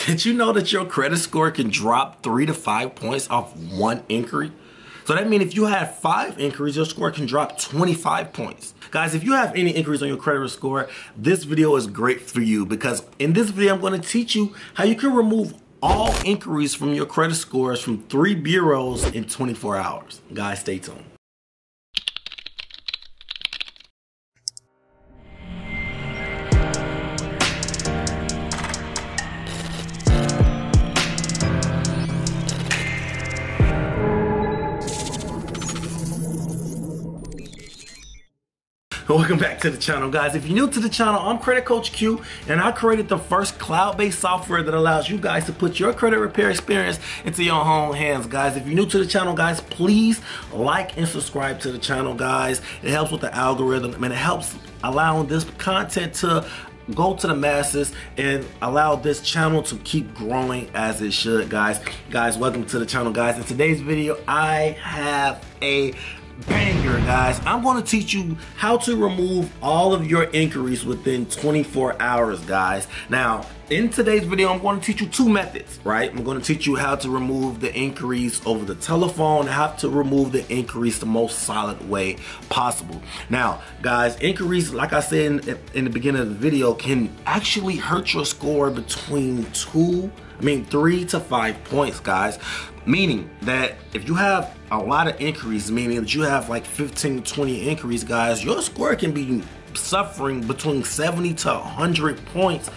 Did you know that your credit score can drop 3 to 5 points off one inquiry? So that means if you have 5 inquiries, your score can drop 25 points. Guys, if you have any inquiries on your credit score, this video is great for you because in this video, I'm going to teach you how you can remove all inquiries from your credit scores from 3 bureaus in 24 hours. Guys, stay tuned. Welcome back to the channel, guys. If you're new to the channel, I'm Credit Coach Q, and I created the first cloud-based software that allows you guys to put your credit repair experience into your own hands, guys. If you're new to the channel, guys, please like and subscribe to the channel, guys. It helps with the algorithm, and it helps allowing this content to go to the masses and allow this channel to keep growing as it should, guys. Guys, welcome to the channel, guys. In today's video, I have a banger, guys. I'm going to teach you how to remove all of your inquiries within 24 hours, guys. Now, in today's video, I'm going to teach you 2 methods, right? I'm going to teach you how to remove the inquiries over the telephone, how to remove the inquiries the most solid way possible. Now, guys, inquiries, like I said in the beginning of the video, can actually hurt your score between 3 to 5 points, guys. Meaning that if you have a lot of inquiries, meaning that you have like 15 to 20 inquiries, guys, your score can be suffering between 70 to 100 points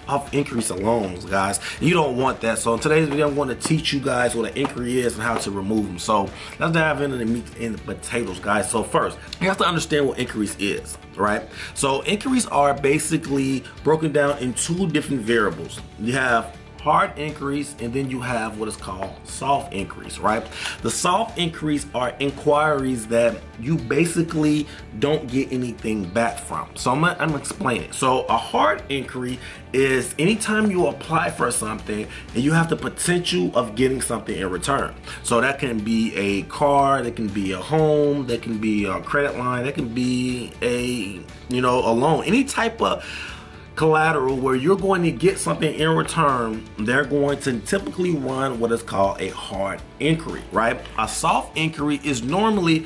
of inquiries alone, guys. You don't want that. So in today's video, I'm going to teach you guys what an inquiry is and how to remove them. So let's dive into the meat and the potatoes, guys. So first, you have to understand what inquiries is, right? So inquiries are basically broken down in 2 different variables. You have hard inquiries, and then you have what is called soft inquiries, right? The soft inquiries are inquiries that you basically don't get anything back from. So I'm gonna explain it. So a hard inquiry is anytime you apply for something and you have the potential of getting something in return. So that can be a car, that can be a home, that can be a credit line, that can be a loan, any type of collateral where you're going to get something in return. They're going to typically run what is called a hard inquiry, right? A soft inquiry is normally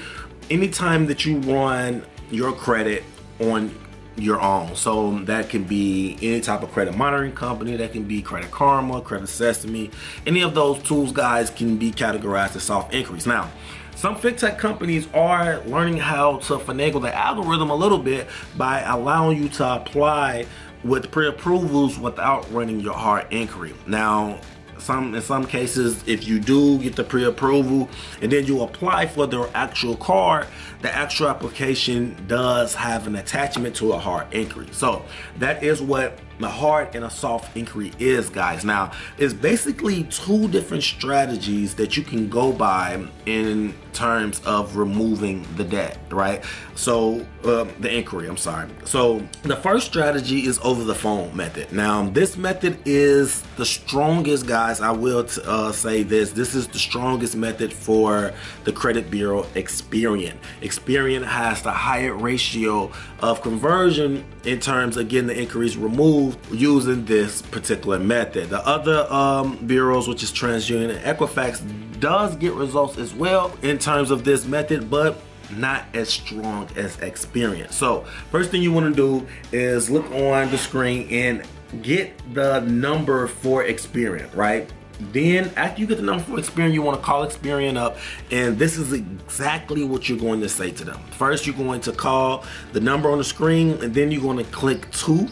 anytime that you run your credit on your own. So that can be any type of credit monitoring company, that can be Credit Karma, Credit Sesame. Any of those tools, guys, can be categorized as soft inquiries. Now, some fintech companies are learning how to finagle the algorithm a little bit by allowing you to apply with pre-approvals without running your hard inquiry. Now, in some cases, if you do get the pre-approval and then you apply for the actual card, the actual application does have an attachment to a hard inquiry. So that is what the hard and a soft inquiry is, guys. Now, it's basically 2 different strategies that you can go by in terms of removing the debt, right? So the inquiry, I'm sorry. So the first strategy is over the phone method. Now, this method is the strongest, guys. I will say this. This is the strongest method for the credit bureau, Experian. Experian has the higher ratio of conversion in terms of getting the inquiries removed using this particular method. The other bureaus, which is TransUnion and Equifax, does get results as well in terms of this method, but not as strong as Experian. So first thing you want to do is look on the screen and get the number for Experian, right? Then after you get the number for Experian, you want to call Experian up, and this is exactly what you're going to say to them. First, you're going to call the number on the screen, and then you're going to click 2.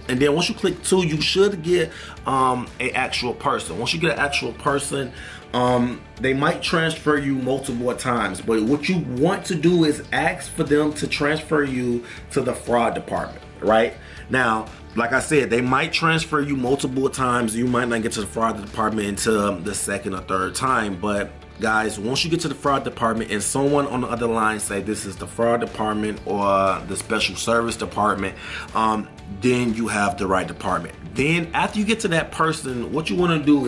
And then once you click 2, you should get an actual person. Once you get an actual person, they might transfer you multiple times. But what you want to do is ask for them to transfer you to the fraud department, right? Now, like I said, they might transfer you multiple times. You might not get to the fraud department until the 2nd or 3rd time. But guys, once you get to the fraud department and someone on the other line say this is the fraud department or the special service department, then you have the right department. Then after you get to that person, what you want to do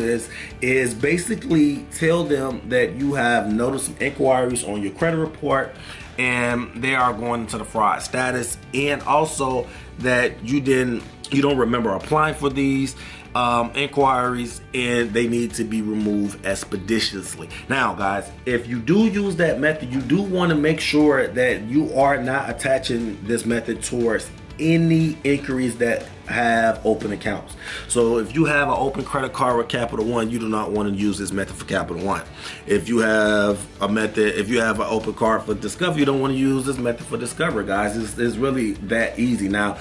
is basically tell them that you have noticed some inquiries on your credit report and they are going into the fraud status, and also that you don't remember applying for these, inquiries, and they need to be removed expeditiously. Now guys, if you do use that method, you do want to make sure that you are not attaching this method towards any inquiries that have open accounts. So if you have an open credit card with Capital One, you do not want to use this method for Capital One. If you have an open card for Discover, you don't want to use this method for Discover, guys. It's really that easy. Now,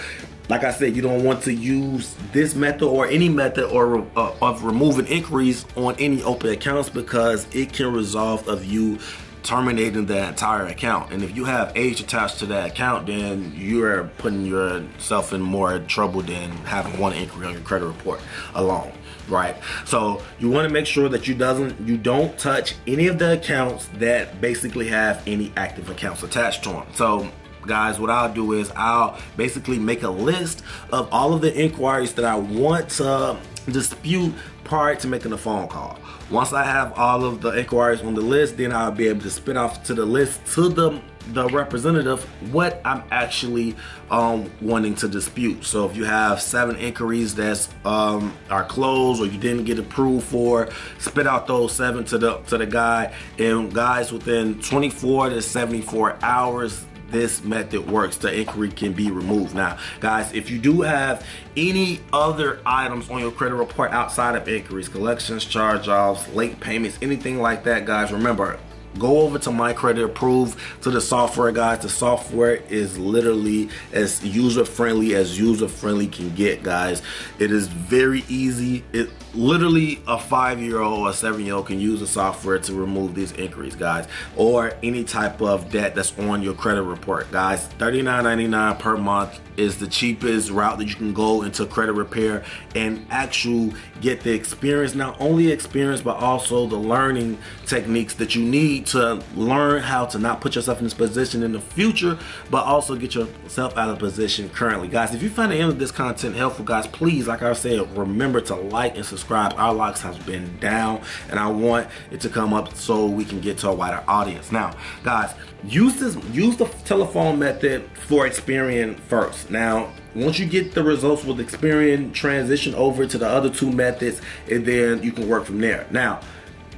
like I said, you don't want to use this method or any method of removing inquiries on any open accounts, because it can result of you terminating the entire account. And if you have age attached to that account, then you're putting yourself in more trouble than having one inquiry on your credit report alone, right? So you want to make sure that you don't touch any of the accounts that basically have any active accounts attached to them. So guys, what I'll do is I'll basically make a list of all of the inquiries that I want to dispute prior to making a phone call. Once I have all of the inquiries on the list, then I'll be able to spit off to the list to the representative what I'm actually wanting to dispute. So if you have 7 inquiries that are closed or you didn't get approved for, spit out those 7 to the guy. And guys, within 24 to 74 hours, this method works. The inquiry can be removed. Now guys, if you do have any other items on your credit report outside of inquiries, collections, charge-offs, late payments, anything like that, guys, remember, go over to My Credit Approved, to the software, guys. The software is literally as user-friendly can get, guys. It is very easy. It literally, a 5-year-old or a 7-year-old can use the software to remove these inquiries, guys, or any type of debt that's on your credit report, guys. $39.99 per month is the cheapest route that you can go into credit repair and actually get the experience, not only experience, but also the learning techniques that you need to learn how to not put yourself in this position in the future, but also get yourself out of position currently. Guys, if you find the end of this content helpful, guys, please, like I said, remember to like and subscribe. Our likes has been down, and I want it to come up so we can get to a wider audience. Now, guys, use the telephone method for Experian first. Now, once you get the results with Experian, transition over to the other 2 methods, and then you can work from there. Now,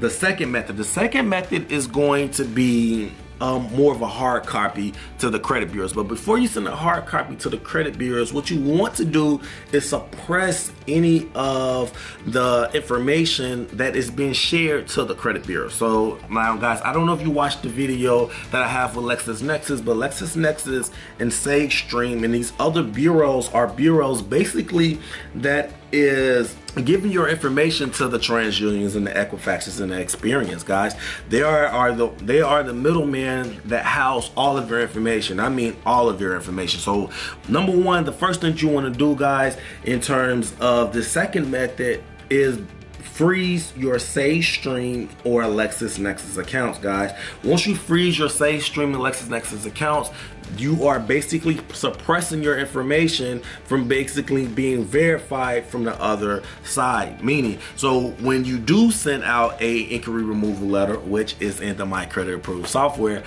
the second method is going to be more of a hard copy to the credit bureaus. But before you send a hard copy to the credit bureaus, what you want to do is suppress any of the information that is being shared to the credit bureau. So now guys, I don't know if you watched the video that I have with LexisNexis, but LexisNexis and SageStream and these other bureaus are bureaus basically that is giving your information to the TransUnions and the Equifaxes and the Experians, guys. They are the middlemen that house all of your information. I mean all of your information. So number one, the first thing you want to do, guys, in terms of the second method is freeze your SageStream or LexisNexis accounts, guys. Once you freeze your SageStream and LexisNexis accounts, you are basically suppressing your information from basically being verified from the other side. Meaning, so when you do send out a inquiry removal letter, which is in the My Credit Approved software,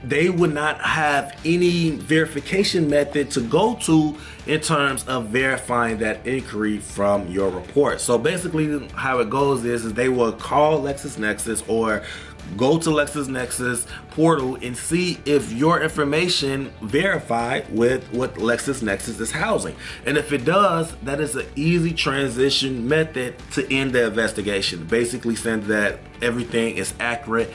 they would not have any verification method to go to in terms of verifying that inquiry from your report. So basically how it goes is they will call LexisNexis or go to LexisNexis portal and see if your information verified with what LexisNexis is housing. And if it does, that is an easy transition method to end the investigation. Basically saying that everything is accurate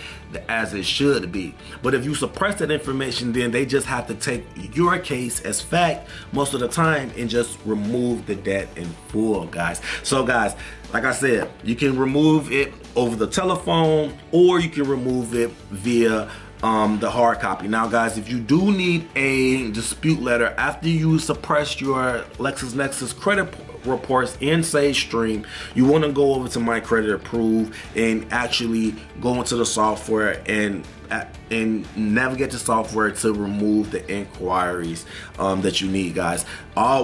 as it should be. But if you suppress that information, then they just have to take your case as fact most of the time and just remove the debt in full, guys. So guys, like I said, you can remove it over the telephone or you can remove it via the hard copy. Now guys, if you do need a dispute letter after you suppress your LexisNexis credit reports in SageStream, you want to go over to My Credit Approved and actually go into the software and navigate the software to remove the inquiries that you need, guys.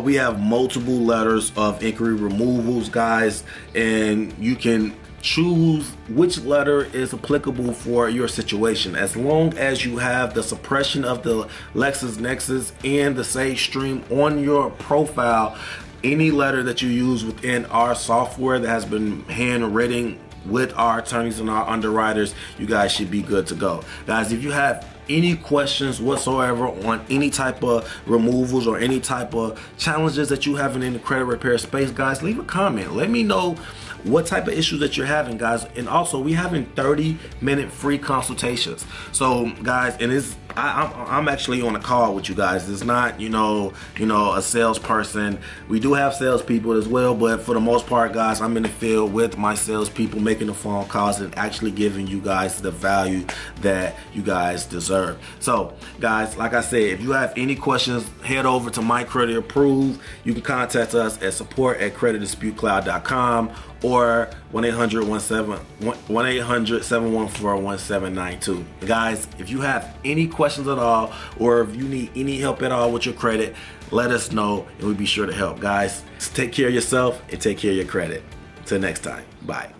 We have multiple letters of inquiry removals, guys, and you can choose which letter is applicable for your situation. As long as you have the suppression of the LexisNexis and the SageStream on your profile, any letter that you use within our software that has been handwritten with our attorneys and our underwriters, you guys should be good to go. Guys, if you have any questions whatsoever on any type of removals or any type of challenges that you have in the credit repair space, guys, leave a comment. Let me know what type of issues that you're having, guys. And also, we having 30-minute free consultations. So guys, and I'm actually on a call with you guys. It's not, you know, a salesperson. We do have salespeople as well, but for the most part, guys, I'm in the field with my salespeople, making the phone calls and actually giving you guys the value that you guys deserve. So guys, like I said, if you have any questions, head over to My Credit Approved. You can contact us at support@creditdisputecloud.com or 1-800-714-1792. Guys, if you have any questions at all, or if you need any help at all with your credit, let us know and we'll be sure to help. Guys, take care of yourself and take care of your credit. Till next time, bye.